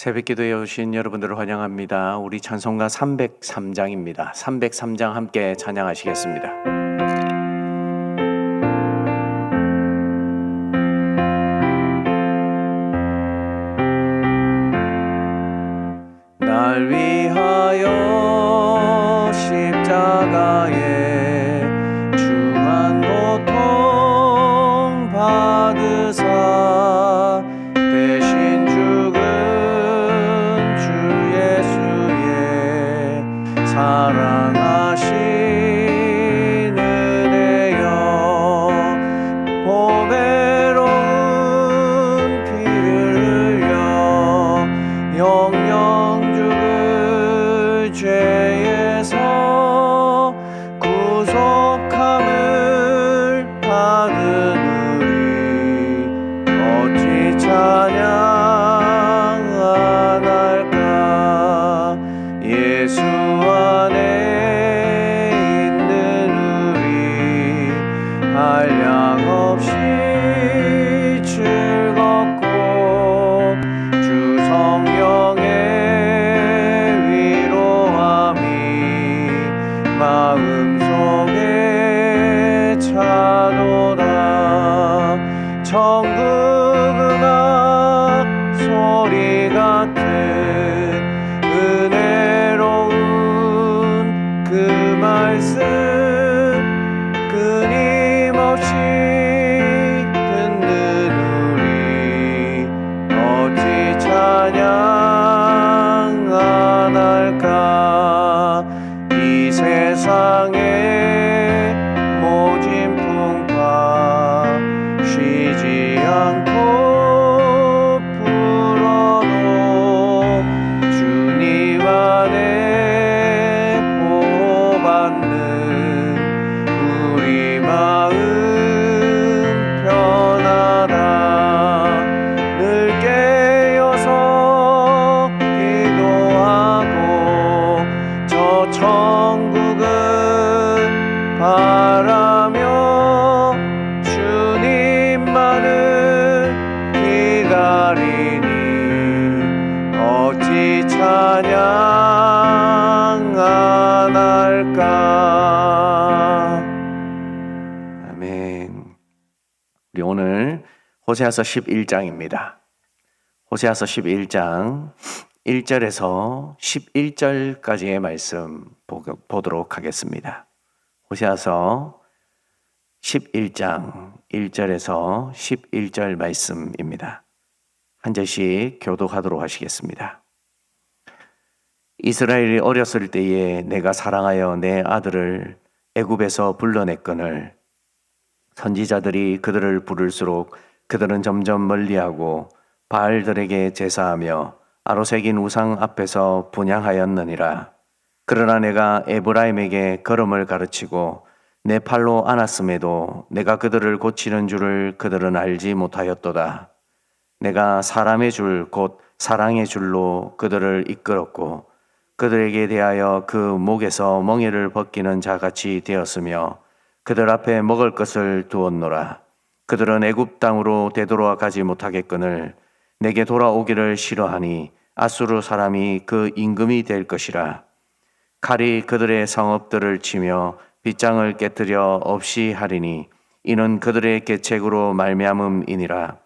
새벽기도에 오신 여러분들을 환영합니다. 우리 찬송가 303장입니다. 303장 함께 찬양하시겠습니다. 날 위하여 십자가에 중한 고통 받으사 대신 죽은 주 예수의 사랑하신 은혜여 보배로운 피를 흘려 영영 죽을 죄에서 구속함을 받은 우리 어찌 찬양 안 할까. 예수 안에 있는 우리 한량없이 즐겁고 주 성령의 위로함이 마음속에 차도다. 천국 음악 소리 같은 은혜로운 그 말씀 끊임없이 듣는 우리 어찌 찬양 안 할까. 이 세상의 모진 풍파 쉬지 않고 불어도 주님 안에 보호받는 우리 마음 편하다. 늘 깨어서 기도하고 저 천국을 바라며 주님만을 기다리니 어찌 찬양 안 할까. 아멘. 우리 오늘 호세아서 11장입니다. 호세아서 11장 1절에서 11절까지의 말씀 보도록 하겠습니다. 호세아서 11장 1절에서 11절 말씀입니다. 한 절씩 교독하도록 하시겠습니다. 이스라엘이 어렸을 때에 내가 사랑하여 내 아들을 애굽에서 불러냈거늘 선지자들이 그들을 부를수록 그들은 점점 멀리하고 바알들에게 제사하며 아로새긴 우상 앞에서 분향하였느니라. 그러나 내가 에브라임에게 걸음을 가르치고 내 팔로 안았음에도 내가 그들을 고치는 줄을 그들은 알지 못하였도다. 내가 사람의 줄 곧 사랑의 줄로 그들을 이끌었고 그들에게 대하여 그 목에서 멍에를 벗기는 자같이 되었으며 그들 앞에 먹을 것을 두었노라. 그들은 애굽 땅으로 되돌아 가지 못하겠거늘 내게 돌아오기를 싫어하니 아수르 사람이 그 임금이 될 것이라. 칼이 그들의 성읍들을 치며 빗장을 깨뜨려 없이 하리니 이는 그들의 계책으로 말미암음이니라.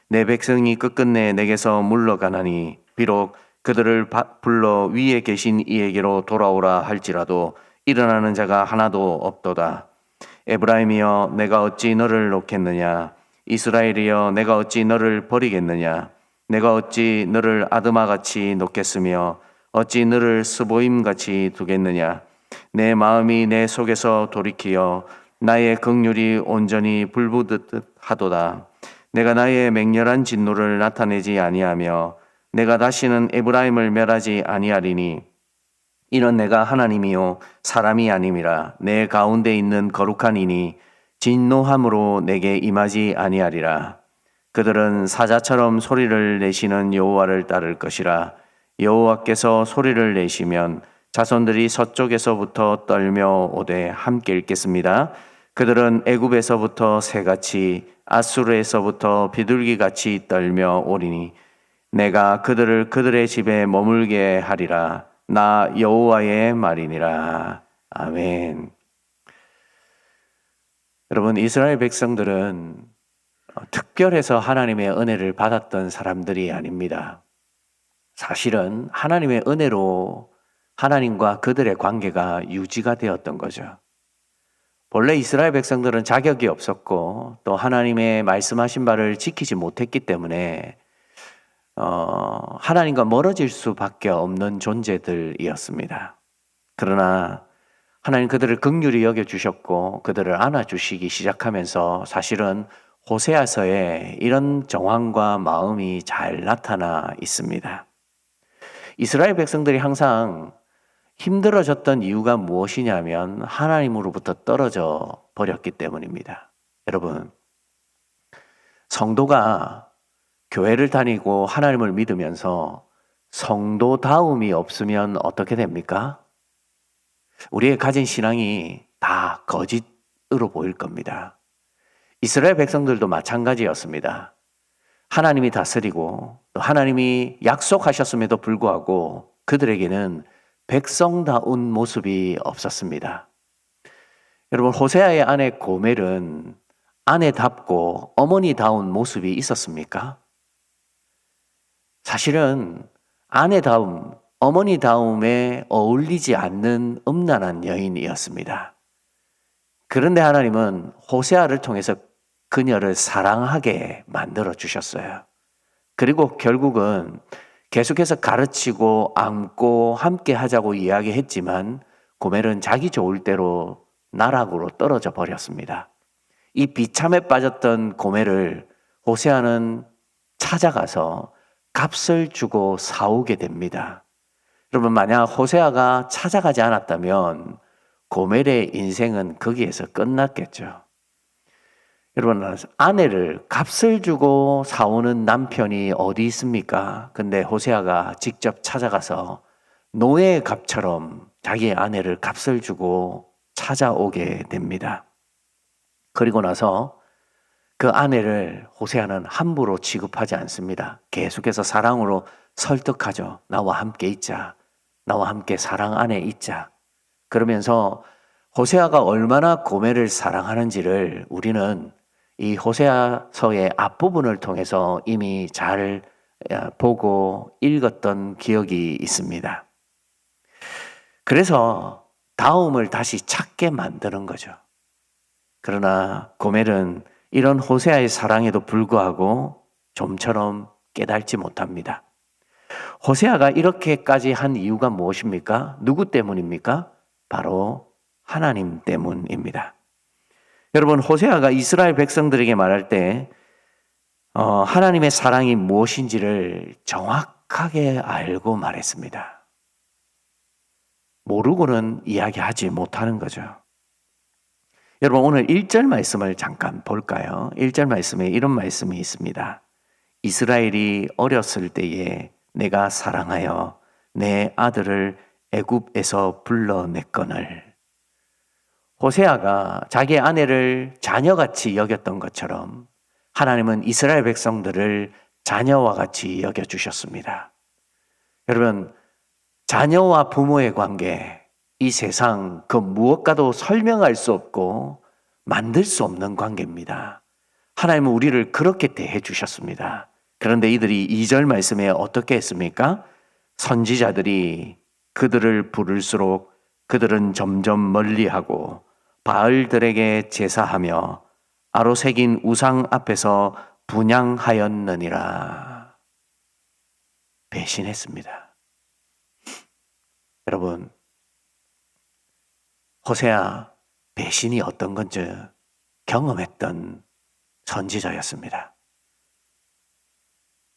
내 백성이 끝끝내 내게서 물러가나니 비록 그들을 불러 위에 계신 이에게로 돌아오라 할지라도 일어나는 자가 하나도 없도다. 에브라임이여 내가 어찌 너를 놓겠느냐. 이스라엘이여 내가 어찌 너를 버리겠느냐. 내가 어찌 너를 아드마같이 놓겠으며 어찌 너를 스보임같이 두겠느냐. 내 마음이 내 속에서 돌이키어 나의 긍휼이 온전히 불붙듯 하도다. 내가 나의 맹렬한 진노를 나타내지 아니하며 내가 다시는 에브라임을 멸하지 아니하리니 이는 내가 하나님이요 사람이 아님이라. 내 가운데 있는 거룩한 이니 진노함으로 내게 임하지 아니하리라. 그들은 사자처럼 소리를 내시는 여호와를 따를 것이라. 여호와께서 소리를 내시면 자손들이 서쪽에서부터 떨며 오되 함께 읽겠습니다. 그들은 애굽에서부터 새같이 아수르에서부터 비둘기같이 떨며 오리니 내가 그들을 그들의 집에 머물게 하리라. 나 여호와의 말이니라. 아멘. 여러분, 이스라엘 백성들은 특별해서 하나님의 은혜를 받았던 사람들이 아닙니다. 사실은 하나님의 은혜로 하나님과 그들의 관계가 유지가 되었던 거죠. 본래 이스라엘 백성들은 자격이 없었고 또 하나님의 말씀하신 바를 지키지 못했기 때문에 하나님과 멀어질 수밖에 없는 존재들이었습니다. 그러나 하나님 그들을 긍휼히 여겨주셨고 그들을 안아주시기 시작하면서 사실은 호세아서에 이런 정황과 마음이 잘 나타나 있습니다. 이스라엘 백성들이 항상 힘들어졌던 이유가 무엇이냐면 하나님으로부터 떨어져 버렸기 때문입니다. 여러분, 성도가 교회를 다니고 하나님을 믿으면서 성도다움이 없으면 어떻게 됩니까? 우리의 가진 신앙이 다 거짓으로 보일 겁니다. 이스라엘 백성들도 마찬가지였습니다. 하나님이 다스리고 또 하나님이 약속하셨음에도 불구하고 그들에게는 백성다운 모습이 없었습니다. 여러분, 호세아의 아내 고멜은 아내답고 어머니다운 모습이 있었습니까? 사실은 아내다움, 어머니다움에 어울리지 않는 음란한 여인이었습니다. 그런데 하나님은 호세아를 통해서 그녀를 사랑하게 만들어 주셨어요. 그리고 결국은 계속해서 가르치고 안고 함께 하자고 이야기했지만 고멜은 자기 좋을 대로 나락으로 떨어져 버렸습니다. 이 비참에 빠졌던 고멜을 호세아는 찾아가서 값을 주고 사오게 됩니다. 여러분, 만약 호세아가 찾아가지 않았다면 고멜의 인생은 거기에서 끝났겠죠. 여러분, 아내를 값을 주고 사오는 남편이 어디 있습니까? 근데 호세아가 직접 찾아가서 노예의 값처럼 자기의 아내를 값을 주고 찾아오게 됩니다. 그리고 나서 그 아내를 호세아는 함부로 취급하지 않습니다. 계속해서 사랑으로 설득하죠. 나와 함께 있자. 나와 함께 사랑 안에 있자. 그러면서 호세아가 얼마나 고멜을 사랑하는지를 우리는 이 호세아서의 앞부분을 통해서 이미 잘 보고 읽었던 기억이 있습니다. 그래서 다음을 다시 찾게 만드는 거죠. 그러나 고멜은 이런 호세아의 사랑에도 불구하고 좀처럼 깨달지 못합니다. 호세아가 이렇게까지 한 이유가 무엇입니까? 누구 때문입니까? 바로 하나님 때문입니다. 여러분, 호세아가 이스라엘 백성들에게 말할 때 하나님의 사랑이 무엇인지를 정확하게 알고 말했습니다. 모르고는 이야기하지 못하는 거죠. 여러분, 오늘 1절 말씀을 잠깐 볼까요? 1절 말씀에 이런 말씀이 있습니다. 이스라엘이 어렸을 때에 내가 사랑하여 내 아들을 애굽에서 불러냈거늘. 호세아가 자기 아내를 자녀같이 여겼던 것처럼 하나님은 이스라엘 백성들을 자녀와 같이 여겨주셨습니다. 여러분, 자녀와 부모의 관계, 이 세상 그 무엇과도 설명할 수 없고 만들 수 없는 관계입니다. 하나님은 우리를 그렇게 대해 주셨습니다. 그런데 이들이 2절 말씀에 어떻게 했습니까? 선지자들이 그들을 부를수록 그들은 점점 멀리하고 바알들에게 제사하며 아로새긴 우상 앞에서 분향하였느니라. 배신했습니다. 여러분, 호세아 배신이 어떤 건지 경험했던 선지자였습니다.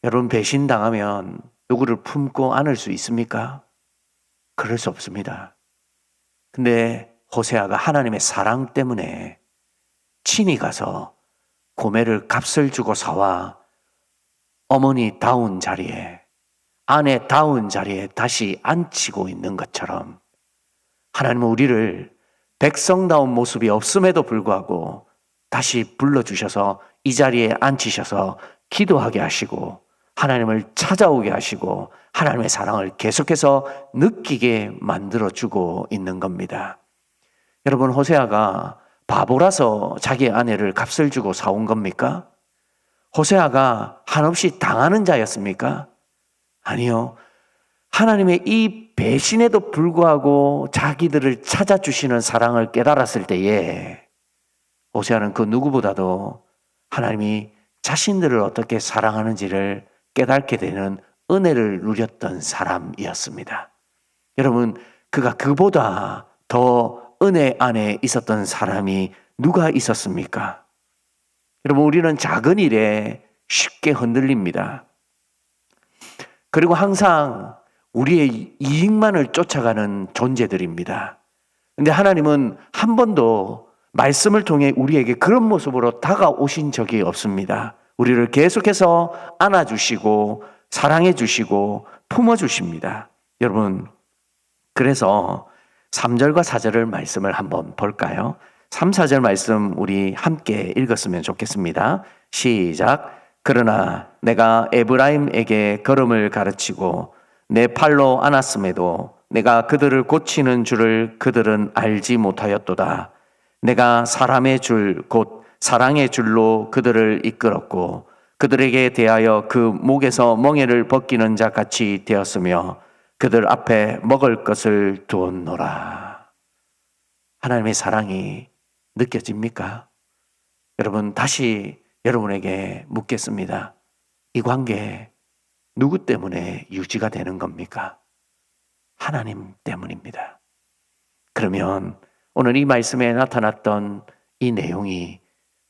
여러분, 배신당하면 누구를 품고 안을 수 있습니까? 그럴 수 없습니다. 근데 호세아가 하나님의 사랑 때문에 친히 가서 고멜을 값을 주고 사와 어머니다운 자리에, 아내다운 자리에 다시 앉히고 있는 것처럼 하나님은 우리를 백성다운 모습이 없음에도 불구하고 다시 불러주셔서 이 자리에 앉히셔서 기도하게 하시고 하나님을 찾아오게 하시고 하나님의 사랑을 계속해서 느끼게 만들어주고 있는 겁니다. 여러분, 호세아가 바보라서 자기 아내를 값을 주고 사온 겁니까? 호세아가 한없이 당하는 자였습니까? 아니요. 하나님의 이 배신에도 불구하고 자기들을 찾아주시는 사랑을 깨달았을 때에 호세아는 그 누구보다도 하나님이 자신들을 어떻게 사랑하는지를 깨닫게 되는 은혜를 누렸던 사람이었습니다. 여러분, 그가 그보다 더 은혜 안에 있었던 사람이 누가 있었습니까? 여러분, 우리는 작은 일에 쉽게 흔들립니다. 그리고 항상 우리의 이익만을 쫓아가는 존재들입니다. 근데 하나님은 한 번도 말씀을 통해 우리에게 그런 모습으로 다가오신 적이 없습니다. 우리를 계속해서 안아주시고 사랑해주시고 품어주십니다. 여러분, 그래서 3절과 4절을 말씀을 한번 볼까요? 3, 4절 말씀 우리 함께 읽었으면 좋겠습니다. 시작. 그러나 내가 에브라임에게 걸음을 가르치고 내 팔로 안았음에도 내가 그들을 고치는 줄을 그들은 알지 못하였도다. 내가 사람의 줄 곧 사랑의 줄로 그들을 이끌었고 그들에게 대하여 그 목에서 멍에를 벗기는 자 같이 되었으며 그들 앞에 먹을 것을 두었노라. 하나님의 사랑이 느껴집니까? 여러분, 다시 여러분에게 묻겠습니다. 이 관계 누구 때문에 유지가 되는 겁니까? 하나님 때문입니다. 그러면 오늘 이 말씀에 나타났던 이 내용이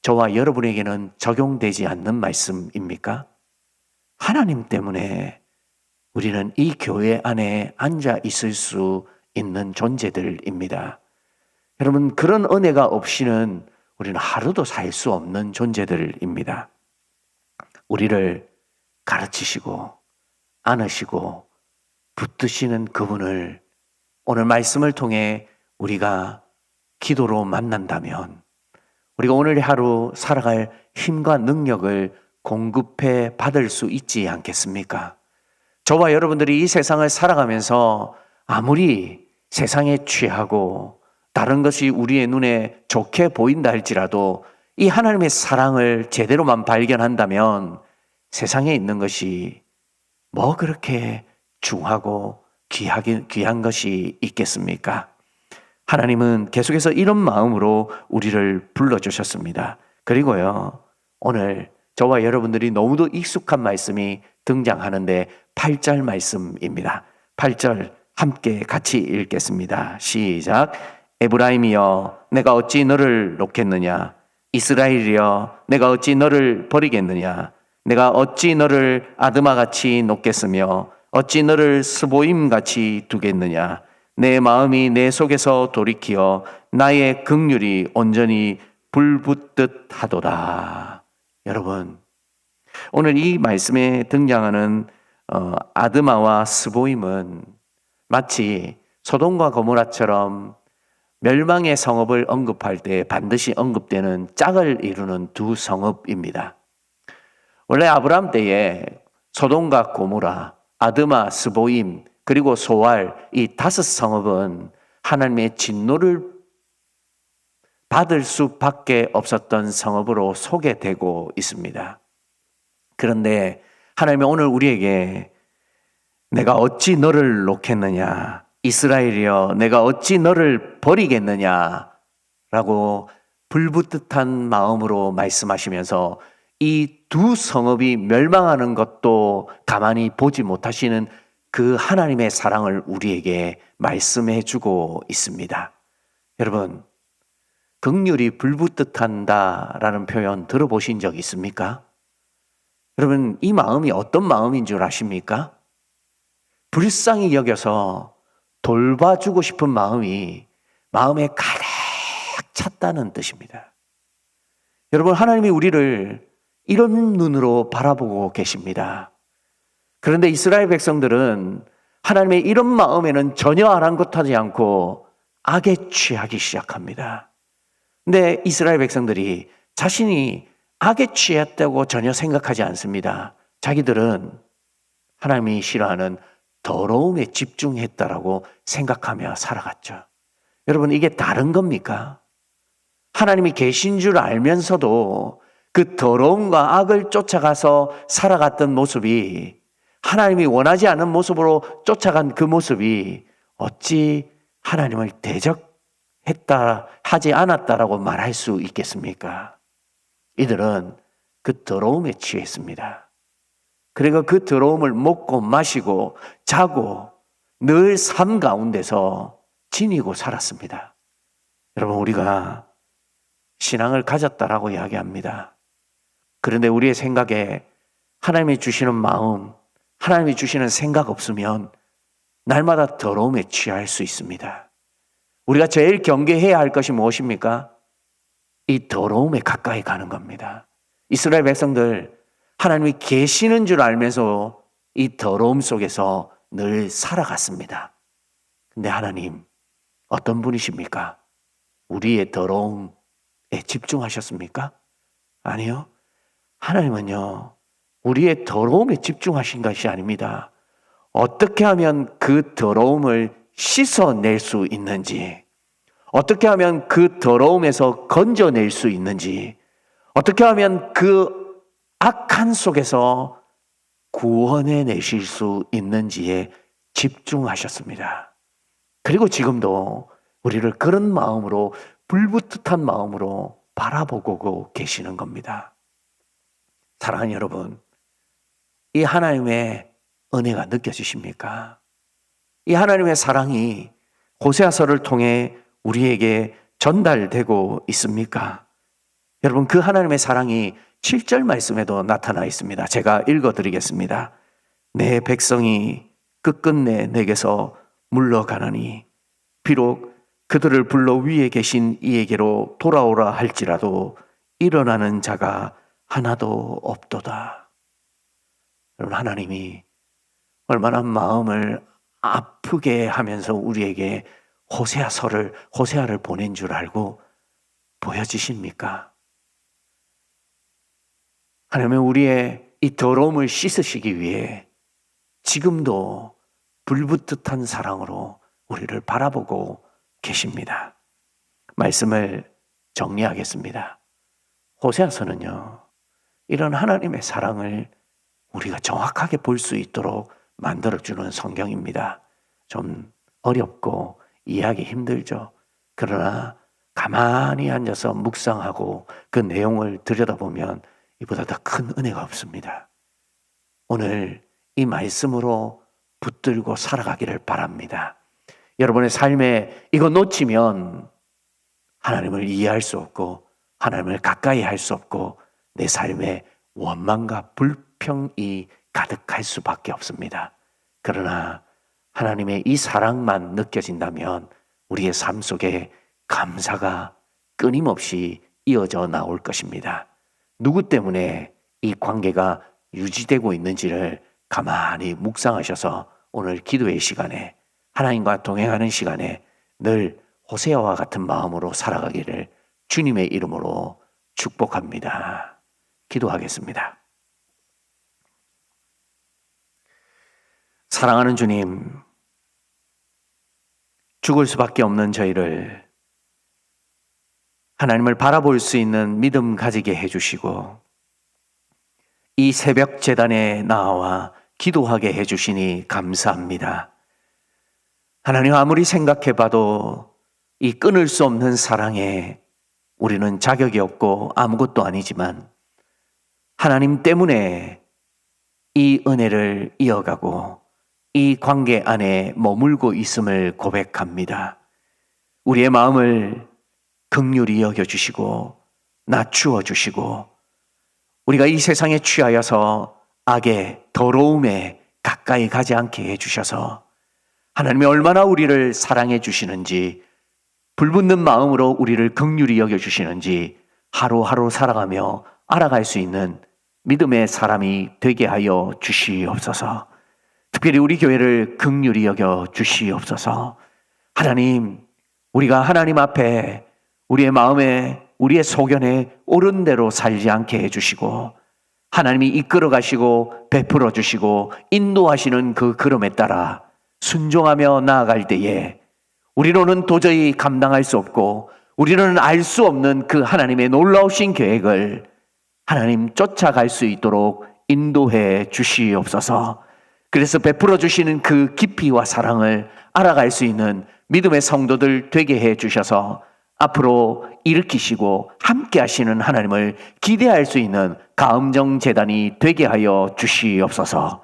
저와 여러분에게는 적용되지 않는 말씀입니까? 하나님 때문에 우리는 이 교회 안에 앉아 있을 수 있는 존재들입니다. 여러분, 그런 은혜가 없이는 우리는 하루도 살 수 없는 존재들입니다. 우리를 가르치시고 안으시고 붙드시는 그분을 오늘 말씀을 통해 우리가 기도로 만난다면 우리가 오늘 하루 살아갈 힘과 능력을 공급해 받을 수 있지 않겠습니까? 저와 여러분들이 이 세상을 살아가면서 아무리 세상에 취하고 다른 것이 우리의 눈에 좋게 보인다 할지라도 이 하나님의 사랑을 제대로만 발견한다면 세상에 있는 것이 뭐 그렇게 중하고 귀한 것이 있겠습니까? 하나님은 계속해서 이런 마음으로 우리를 불러주셨습니다. 그리고요, 오늘 저와 여러분들이 너무도 익숙한 말씀이 등장하는데 8절 말씀입니다. 8절 함께 같이 읽겠습니다. 시작. 에브라임이여 내가 어찌 너를 놓겠느냐? 이스라엘이여 내가 어찌 너를 버리겠느냐? 내가 어찌 너를 아드마같이 놓겠으며 어찌 너를 스보임같이 두겠느냐? 내 마음이 내 속에서 돌이키어 나의 긍휼이 온전히 불붙듯 하도다. 여러분, 오늘 이 말씀에 등장하는 아드마와 스보임은 마치 소돔과 고모라처럼 멸망의 성읍을 언급할 때 반드시 언급되는 짝을 이루는 두 성읍입니다. 원래 아브라함 때에 소돔과 고모라, 아드마, 스보임, 그리고 소알, 이 5성읍은 하나님의 진노를 받을 수밖에 없었던 성읍으로 소개되고 있습니다. 그런데 하나님이 오늘 우리에게 내가 어찌 너를 놓겠느냐? 이스라엘이여 내가 어찌 너를 버리겠느냐? 라고 불붙듯한 마음으로 말씀하시면서 이 두 성읍이 멸망하는 것도 가만히 보지 못하시는 그 하나님의 사랑을 우리에게 말씀해 주고 있습니다. 여러분, 긍휼이 불붙듯한다라는 표현 들어보신 적 있습니까? 여러분, 이 마음이 어떤 마음인 줄 아십니까? 불쌍히 여겨서 돌봐주고 싶은 마음이 마음에 가득 찼다는 뜻입니다. 여러분, 하나님이 우리를 이런 눈으로 바라보고 계십니다. 그런데 이스라엘 백성들은 하나님의 이런 마음에는 전혀 아랑곳하지 않고 악에 취하기 시작합니다. 근데 이스라엘 백성들이 자신이 악에 취했다고 전혀 생각하지 않습니다. 자기들은 하나님이 싫어하는 더러움에 집중했다라고 생각하며 살아갔죠. 여러분, 이게 다른 겁니까? 하나님이 계신 줄 알면서도 그 더러움과 악을 쫓아가서 살아갔던 모습이, 하나님이 원하지 않은 모습으로 쫓아간 그 모습이 어찌 하나님을 대적했다, 하지 않았다라고 말할 수 있겠습니까? 이들은 그 더러움에 취했습니다. 그리고 그 더러움을 먹고 마시고 자고 늘 삶 가운데서 지니고 살았습니다. 여러분, 우리가 신앙을 가졌다라고 이야기합니다. 그런데 우리의 생각에 하나님이 주시는 마음, 하나님이 주시는 생각 없으면 날마다 더러움에 취할 수 있습니다. 우리가 제일 경계해야 할 것이 무엇입니까? 이 더러움에 가까이 가는 겁니다. 이스라엘 백성들, 하나님이 계시는 줄 알면서 이 더러움 속에서 늘 살아갔습니다. 근데 하나님, 어떤 분이십니까? 우리의 더러움에 집중하셨습니까? 아니요. 하나님은요, 우리의 더러움에 집중하신 것이 아닙니다. 어떻게 하면 그 더러움을 씻어낼 수 있는지, 어떻게 하면 그 더러움에서 건져낼 수 있는지, 어떻게 하면 그 악한 속에서 구원해 내실 수 있는지에 집중하셨습니다. 그리고 지금도 우리를 그런 마음으로, 불붙듯한 마음으로 바라보고 계시는 겁니다. 사랑하는 여러분, 이 하나님의 은혜가 느껴지십니까? 이 하나님의 사랑이 호세아서를 통해 우리에게 전달되고 있습니까? 여러분, 그 하나님의 사랑이 7절 말씀에도 나타나 있습니다. 제가 읽어드리겠습니다. 내 백성이 끝끝내 내게서 물러가느니 비록 그들을 불러 위에 계신 이에게로 돌아오라 할지라도 일어나는 자가 하나도 없도다. 여러분, 하나님이 얼마나 마음을 아프게 하면서 우리에게 호세아를 보낸 줄 알고 보여지십니까? 하나님은 우리의 이 더러움을 씻으시기 위해 지금도 불붙듯한 사랑으로 우리를 바라보고 계십니다. 말씀을 정리하겠습니다. 호세아서는요, 이런 하나님의 사랑을 우리가 정확하게 볼 수 있도록 만들어주는 성경입니다. 좀 어렵고 이해하기 힘들죠. 그러나 가만히 앉아서 묵상하고 그 내용을 들여다보면 이보다 더 큰 은혜가 없습니다. 오늘 이 말씀으로 붙들고 살아가기를 바랍니다. 여러분의 삶에 이거 놓치면 하나님을 이해할 수 없고 하나님을 가까이 할 수 없고 내 삶에 원망과 불평이 가득할 수밖에 없습니다. 그러나 하나님의 이 사랑만 느껴진다면 우리의 삶 속에 감사가 끊임없이 이어져 나올 것입니다. 누구 때문에 이 관계가 유지되고 있는지를 가만히 묵상하셔서 오늘 기도의 시간에, 하나님과 동행하는 시간에 늘 호세아와 같은 마음으로 살아가기를 주님의 이름으로 축복합니다. 기도하겠습니다. 사랑하는 주님, 죽을 수밖에 없는 저희를 하나님을 바라볼 수 있는 믿음 가지게 해주시고 이 새벽 제단에 나와 기도하게 해주시니 감사합니다. 하나님, 아무리 생각해봐도 이 끊을 수 없는 사랑에 우리는 자격이 없고 아무것도 아니지만 하나님 때문에 이 은혜를 이어가고 이 관계 안에 머물고 있음을 고백합니다. 우리의 마음을 긍휼히 여겨주시고 낮추어 주시고 우리가 이 세상에 취하여서 악의 더러움에 가까이 가지 않게 해주셔서 하나님이 얼마나 우리를 사랑해 주시는지, 불붙는 마음으로 우리를 긍휼히 여겨주시는지 하루하루 살아가며 알아갈 수 있는 믿음의 사람이 되게 하여 주시옵소서. 특별히 우리 교회를 긍휼히 여겨 주시옵소서. 하나님, 우리가 하나님 앞에 우리의 마음에, 우리의 소견에 옳은 대로 살지 않게 해주시고 하나님이 이끌어 가시고 베풀어 주시고 인도하시는 그 걸음에 따라 순종하며 나아갈 때에 우리로는 도저히 감당할 수 없고 우리로는 알 수 없는 그 하나님의 놀라우신 계획을 하나님 쫓아갈 수 있도록 인도해 주시옵소서. 그래서 베풀어 주시는 그 깊이와 사랑을 알아갈 수 있는 믿음의 성도들 되게 해 주셔서 앞으로 일으키시고 함께 하시는 하나님을 기대할 수 있는 가음정 재단이 되게 하여 주시옵소서.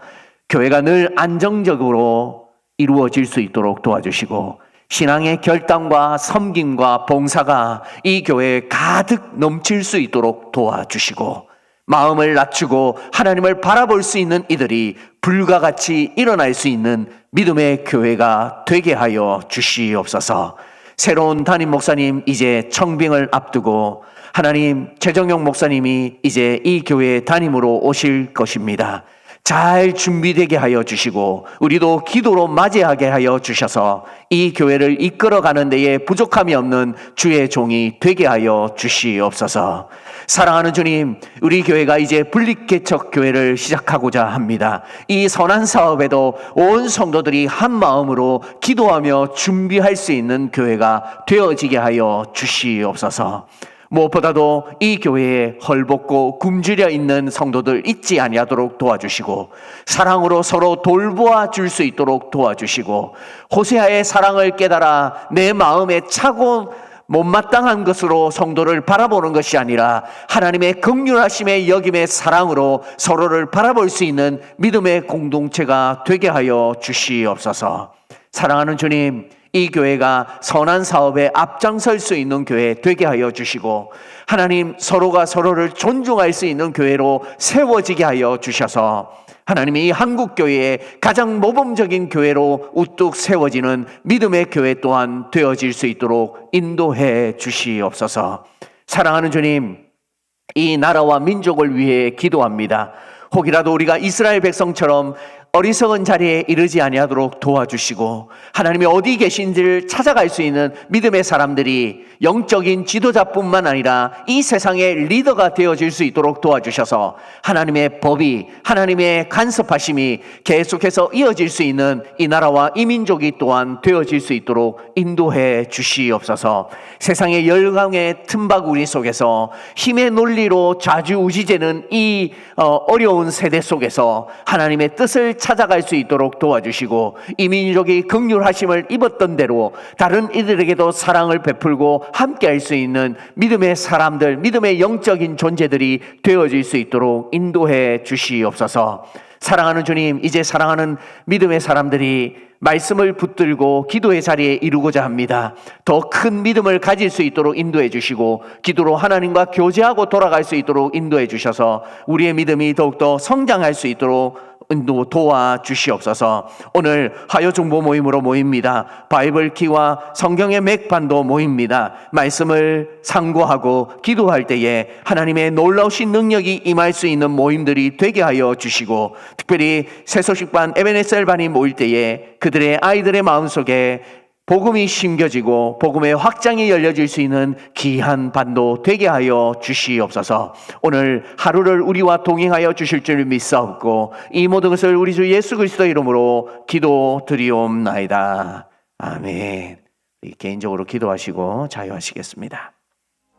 교회가 늘 안정적으로 이루어질 수 있도록 도와주시고 신앙의 결단과 섬김과 봉사가 이 교회에 가득 넘칠 수 있도록 도와주시고 마음을 낮추고 하나님을 바라볼 수 있는 이들이 불과 같이 일어날 수 있는 믿음의 교회가 되게 하여 주시옵소서. 새로운 담임 목사님 이제 청빙을 앞두고 하나님 최정용 목사님이 이제 이 교회의 담임으로 오실 것입니다. 잘 준비되게 하여 주시고 우리도 기도로 맞이하게 하여 주셔서 이 교회를 이끌어가는 데에 부족함이 없는 주의 종이 되게 하여 주시옵소서. 사랑하는 주님, 우리 교회가 이제 분립개척 교회를 시작하고자 합니다. 이 선한 사업에도 온 성도들이 한 마음으로 기도하며 준비할 수 있는 교회가 되어지게 하여 주시옵소서. 무엇보다도 이 교회에 헐벗고 굶주려 있는 성도들 잊지 아니하도록 도와주시고 사랑으로 서로 돌보아 줄 수 있도록 도와주시고 호세아의 사랑을 깨달아 내 마음에 차고 못마땅한 것으로 성도를 바라보는 것이 아니라 하나님의 긍휼하심의 여김의 사랑으로 서로를 바라볼 수 있는 믿음의 공동체가 되게 하여 주시옵소서. 사랑하는 주님, 이 교회가 선한 사업에 앞장설 수 있는 교회 되게 하여 주시고 하나님 서로가 서로를 존중할 수 있는 교회로 세워지게 하여 주셔서 하나님이 이 한국교회의 가장 모범적인 교회로 우뚝 세워지는 믿음의 교회 또한 되어질 수 있도록 인도해 주시옵소서. 사랑하는 주님, 이 나라와 민족을 위해 기도합니다. 혹이라도 우리가 이스라엘 백성처럼 어리석은 자리에 이르지 아니하도록 도와주시고 하나님이 어디 계신지를 찾아갈 수 있는 믿음의 사람들이 영적인 지도자뿐만 아니라 이 세상의 리더가 되어질 수 있도록 도와주셔서 하나님의 법이 하나님의 간섭하심이 계속해서 이어질 수 있는 이 나라와 이 민족이 또한 되어질 수 있도록 인도해 주시옵소서. 세상의 열강의 틈바구니 속에서 힘의 논리로 좌지우지되는 이 어려운 세대 속에서 하나님의 뜻을 찾아갈 수 있도록 도와주시고 이 민족이 긍휼하심을 입었던 대로 다른 이들에게도 사랑을 베풀고 함께 할 수 있는 믿음의 사람들, 믿음의 영적인 존재들이 되어질 수 있도록 인도해 주시옵소서. 사랑하는 주님, 이제 사랑하는 믿음의 사람들이 말씀을 붙들고 기도의 자리에 이루고자 합니다. 더 큰 믿음을 가질 수 있도록 인도해 주시고 기도로 하나님과 교제하고 돌아갈 수 있도록 인도해 주셔서 우리의 믿음이 더욱더 성장할 수 있도록 인도 도와주시옵소서. 오늘 화요중보 모임으로 모입니다. 바이블키와 성경의 맥반도 모입니다. 말씀을 상고하고 기도할 때에 하나님의 놀라우신 능력이 임할 수 있는 모임들이 되게 하여 주시고 특별히 새소식반 에베네셀반이 모일 때에 그들의 아이들의 마음속에 복음이 심겨지고 복음의 확장이 열려질 수 있는 귀한 반도 되게 하여 주시옵소서. 오늘 하루를 우리와 동행하여 주실 줄 믿사옵고 이 모든 것을 우리 주 예수 그리스도의 이름으로 기도드리옵나이다. 아멘. 개인적으로 기도하시고 자유하시겠습니다.